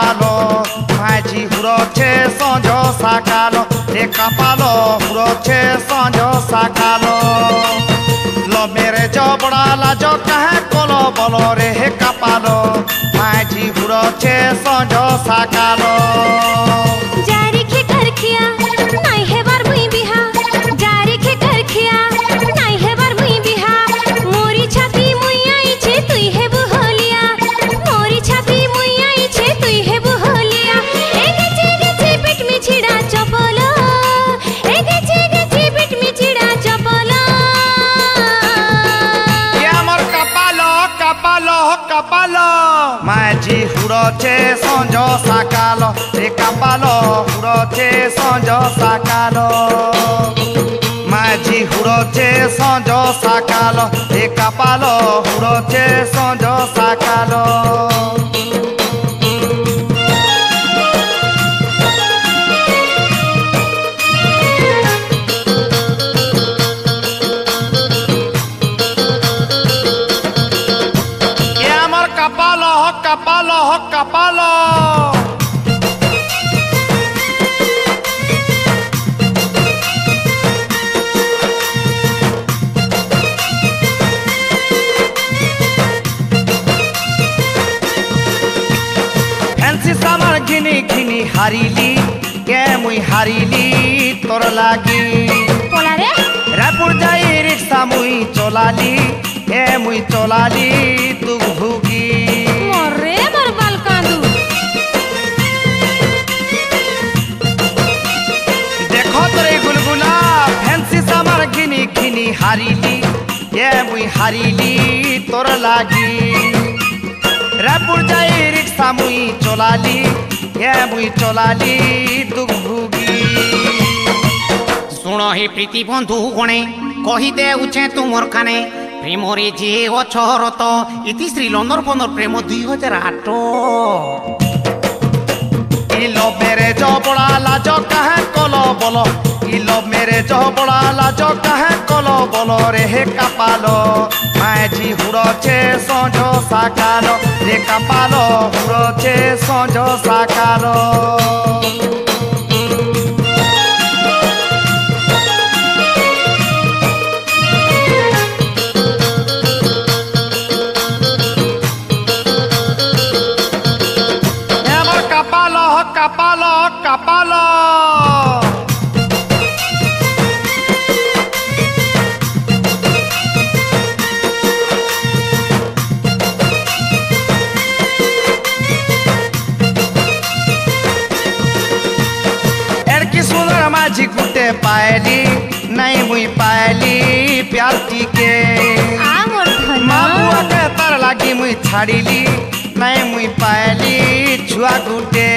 माझी हुरछे संजो साकालो रे कपालो हुरछे संजो साकालो लो मेरे जबड़ा लाजो कहे कोलो बोलो रे हे कपालो माझी हुरछे संजो साकालो जारी खे करखिया नाई हे बार मुई बिहा जारी खे करखिया नाई हे बार मुई बिहा मोरी छाती मुई आई छे तुई हे बुहलिया मोरी छाती मुई आई छे तुई हे बुहलिया एक चे पेट में छिड़ा चपलो एक चे पेट में छिड़ा चपलो ये मोर कपालो कपालो कपालो माझी हुरछे संजो साकालो रे कपालो हुरछे संजो साकालो माझी हुरछे संजो साकालो रे कपालो हुरछे संजो साकालो ये मोर कपालो कपालो कपालो फैंसी सामान घिनी घिनी हारिली के मुई हारिली तोर लागी पोला रे रायपुर जाई रिक्शा मुई चलाली ए मुई चलाली तू भूगी मोरे मोर बाल कांदू देखो तोरे गुलगुला फैंसी सामान घिनी घिनी हारिली ए मुई हारिली तोर लागी रायपुर जाई रिक्शा मुई चलाली ए मुई चलाली तू भूगी शुण हे प्रीति बंधु गणे कही देउछे तुमर काने प्रेमरे जे अछरत इति श्री लंदर बंदर प्रेम 2008 इलो मेरे जबड़ा लाजो कहे कोलो बोलो इलो मेरे जबड़ा लाजो कहे कोलो बोलो रे हे कपालो माझी हुरछे संजो साकालो रे कपालो हुरछे संजो साकालो कपालो कपालो एड़की सुंदर माझी गुटे पायली नहीं मुई पायली प्यार टीके आ मोर धन मामुआ के तर लागी मुई छाड़ीली नहीं मुई पायली छुआ गुटे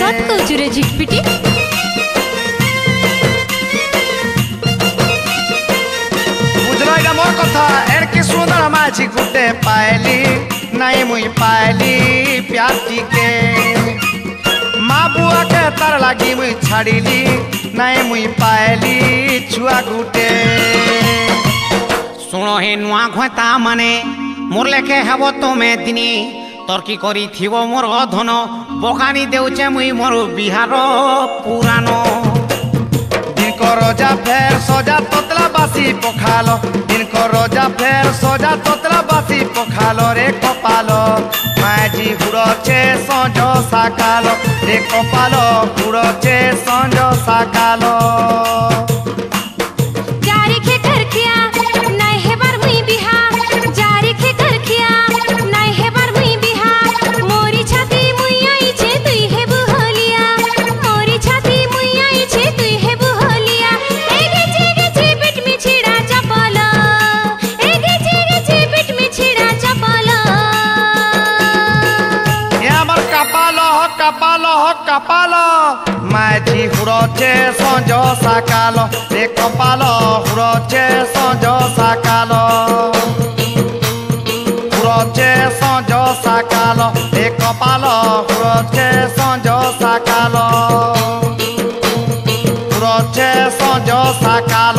सत कहछु रे झिटपिटी बुझलो एटा मोर कथा एड़की सुंदर माझी गुटे पायली नहीं मुई पायली प्यार टीके माँ बुआ के तर लागी मुई छाड़ीली नहीं मुई पायली छुआ गुटे शुण हे नुआ घता माने मोर लेखे हेब तुमे दिनी तर्की करी थिबो मोर धन बखानी देउचे मुई मोर बिहार पुरानो दिन को रोजा फेर सोजा तोतला बासी पखालो दिन को रोजा फेर सोजा तोतला बासी पखालो रे कपालो माझी हुरछे संजो साकालो रे कपालो हुरछे संजो साकालो जारी खे करखिया नाई हे बार मुई बिहा जारी खे करखिया नाई हे बार मुई बिहा मोरी छाती मुई आई छे तुई हे बुहलिया मोरी छाती मुई आई छे तुई हे बुहलिया एगे चे पेट में छिड़ा चपला एगे चे पेट में छिड़ा चपला ये हमर कपालो कपालो কপাল মাঝি হুড়ছে সঞ্জ সকাল রে কপাল হুড়ছে সঞ্জ সকাল হুড়ছে সঞ্জ সকাল রে কপাল হুড়ছে সঞ্জ সকাল হুড়ছে সঞ্জ সকাল